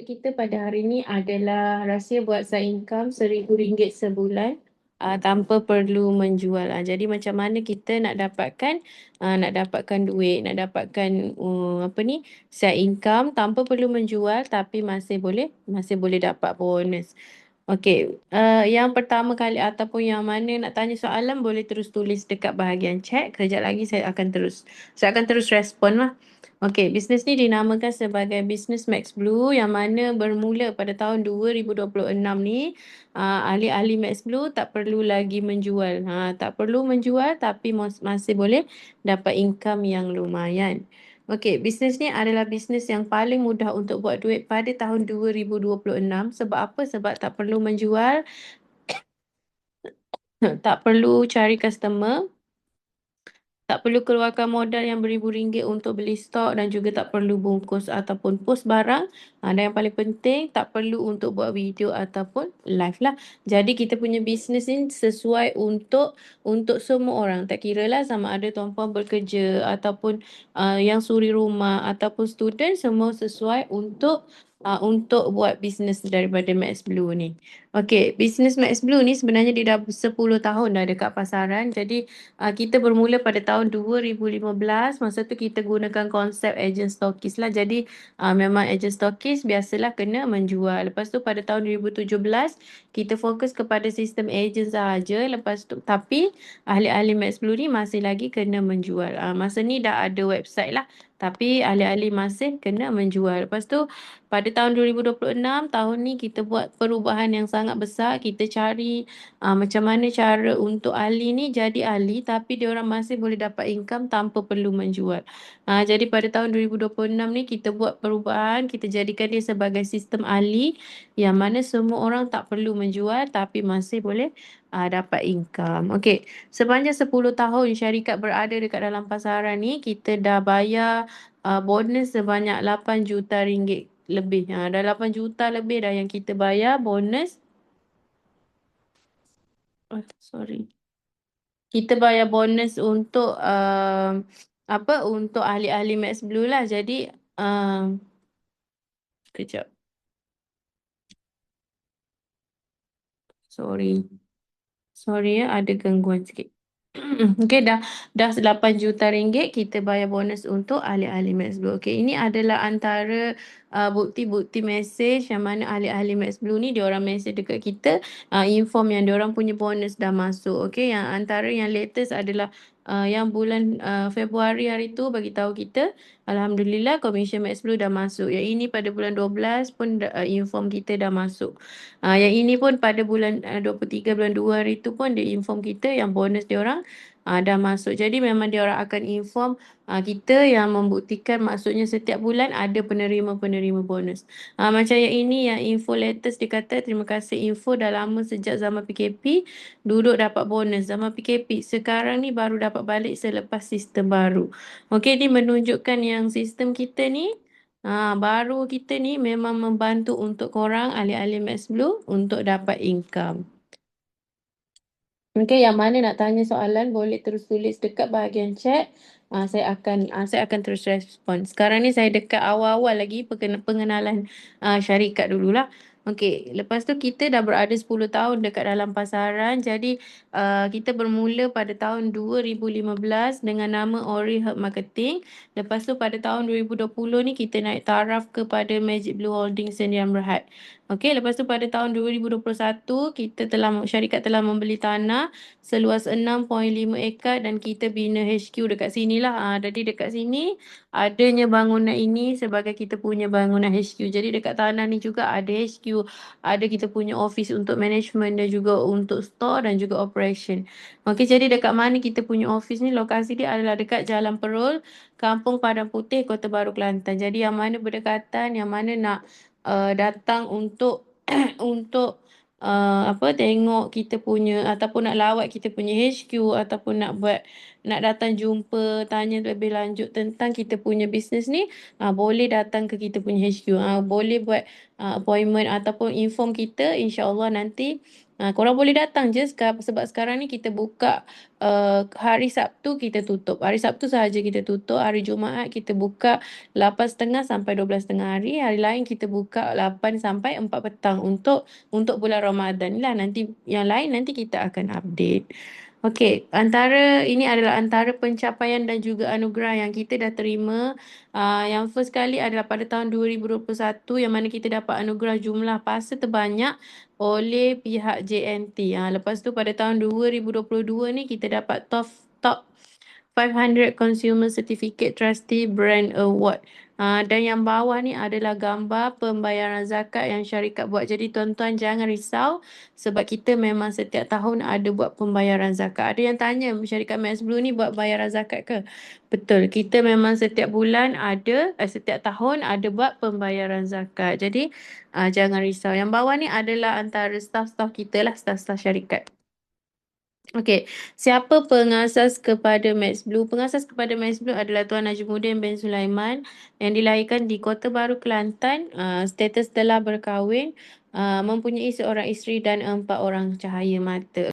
Topik kita pada hari ini adalah rahsia buat side income RM1,000 sebulan tanpa perlu menjual. Jadi macam mana kita nak dapatkan duit, nak dapatkan side income tanpa perlu menjual tapi masih boleh dapat bonus. Okey, yang pertama kali ataupun yang mana nak tanya soalan boleh terus tulis dekat bahagian chat. Kejap lagi saya akan terus respon lah. Okey, bisnes ni dinamakan sebagai bisnes Max Blue yang mana bermula pada tahun 2026 ni. Ahli-ahli Max Blue tak perlu lagi menjual. Tak perlu menjual tapi masih boleh dapat income yang lumayan. Okey, bisnes ni adalah bisnes yang paling mudah untuk buat duit pada tahun 2026. Sebab apa? Sebab tak perlu menjual, tak perlu cari customer, tak perlu keluarkan modal yang beribu ringgit untuk beli stok dan juga tak perlu bungkus ataupun post barang. Dan yang paling penting, tak perlu untuk buat video ataupun live lah. Jadi kita punya bisnes ni sesuai untuk semua orang. Tak kira lah sama ada tuan-puan bekerja ataupun yang suri rumah ataupun student, semua sesuai untuk buat bisnes daripada Max Blue ni. Okey, bisnes Max Blue ni sebenarnya dia dah 10 tahun dah dekat pasaran. Jadi kita bermula pada tahun 2015. Masa tu kita gunakan konsep agent stokis lah. Jadi memang agent stokis biasalah kena menjual. Lepas tu pada tahun 2017 kita fokus kepada sistem agent sahaja. Lepas tu tapi ahli-ahli Max Blue ni masih lagi kena menjual. Masa ni dah ada website lah. Tapi ahli-ahli masih kena menjual. Lepas tu pada tahun 2026, tahun ni kita buat perubahan yang sangat besar. Kita cari macam mana cara untuk ahli ni jadi ahli tapi dia orang masih boleh dapat income tanpa perlu menjual. Jadi pada tahun 2026 ni kita buat perubahan, kita jadikan dia sebagai sistem ahli yang mana semua orang tak perlu menjual tapi masih boleh dapat income. Okey, sepanjang 10 tahun syarikat berada dekat dalam pasaran ni, kita dah bayar bonus sebanyak 8 juta ringgit lebih. Dah 8 juta lebih dah yang kita bayar bonus. Sorry. Kita bayar bonus untuk untuk ahli-ahli Max Blue lah. Jadi kejap. Sorry ya, ada gangguan sikit. Okey, dah 8 juta ringgit kita bayar bonus untuk ahli-ahli Max Blue. Okey, ini adalah antara bukti-bukti mesej yang mana ahli-ahli Max Blue ni diorang mesej dekat kita, inform yang diorang punya bonus dah masuk. Okey, yang antara yang latest adalah yang bulan Februari hari tu bagi tahu kita, alhamdulillah komisen Max Blue dah masuk. Yang ini pada bulan 12 pun inform kita dah masuk. Yang ini pun pada bulan 23 bulan 2 hari tu pun dia inform kita yang bonus dia orang dah masuk. Jadi memang dia orang akan inform kita yang membuktikan maksudnya setiap bulan ada penerima-penerima bonus. Macam yang ini yang info latest dia kata terima kasih info dah lama sejak zaman PKP duduk dapat bonus zaman PKP. Sekarang ni baru dapat balik selepas sistem baru. Okey, ni menunjukkan yang sistem kita ni baru kita ni memang membantu untuk korang ahli-ahli Max Blue untuk dapat income. Okey, yang mana nak tanya soalan boleh terus tulis dekat bahagian chat. Saya akan terus respon. Sekarang ni saya dekat awal-awal lagi pengenalan syarikat dululah. Okey, lepas tu kita dah berada 10 tahun dekat dalam pasaran. Jadi kita bermula pada tahun 2015 dengan nama Ori Herb Marketing. Lepas tu pada tahun 2020 ni kita naik taraf kepada Magic Blue Holdings Sdn Bhd. Okey, lepas tu pada tahun 2021 syarikat telah membeli tanah seluas 6.5 ekar dan kita bina HQ dekat sinilah. Jadi dekat sini adanya bangunan ini sebagai kita punya bangunan HQ. Jadi dekat tanah ni juga ada HQ, ada kita punya office untuk management dan juga untuk store dan juga operation. Okey, jadi dekat mana kita punya office ni, lokasi dia adalah dekat Jalan Perul, Kampung Padang Putih, Kota Baru, Kelantan. Jadi yang mana berdekatan, yang mana nak datang untuk untuk tengok kita punya ataupun nak lawat kita punya HQ ataupun nak datang jumpa tanya lebih lanjut tentang kita punya bisnes ni, boleh datang ke kita punya HQ. Boleh buat appointment ataupun inform kita, insya-Allah nanti Korang boleh datang je sebab sekarang ni kita buka hari Sabtu kita tutup. Hari Sabtu sahaja kita tutup. Hari Jumaat kita buka 8.30 sampai 12.30 hari. Hari lain kita buka 8 sampai 4 petang untuk bulan Ramadan ni lah. Nanti yang lain nanti kita akan update. Okey, ini adalah antara pencapaian dan juga anugerah yang kita dah terima. Yang first kali adalah pada tahun 2021 yang mana kita dapat anugerah jumlah puzzle terbanyak oleh pihak JNT. Lepas tu pada tahun 2022 ni kita dapat top 500 Consumer Certificate Trustee Brand Award. Dan yang bawah ni adalah gambar pembayaran zakat yang syarikat buat. Jadi tuan-tuan jangan risau sebab kita memang setiap tahun ada buat pembayaran zakat. Ada yang tanya syarikat Max Blue ni buat bayaran zakat ke? Betul, kita memang setiap bulan ada, setiap tahun ada buat pembayaran zakat. Jadi jangan risau. Yang bawah ni adalah antara staff-staff kita lah, staff-staff syarikat. Okey, siapa pengasas kepada Max Blue? Pengasas kepada Max Blue adalah Tuan Najmuddin bin Sulaiman yang dilahirkan di Kota Baru, Kelantan. Status telah berkahwin, mempunyai seorang isteri dan 4 orang cahaya mata.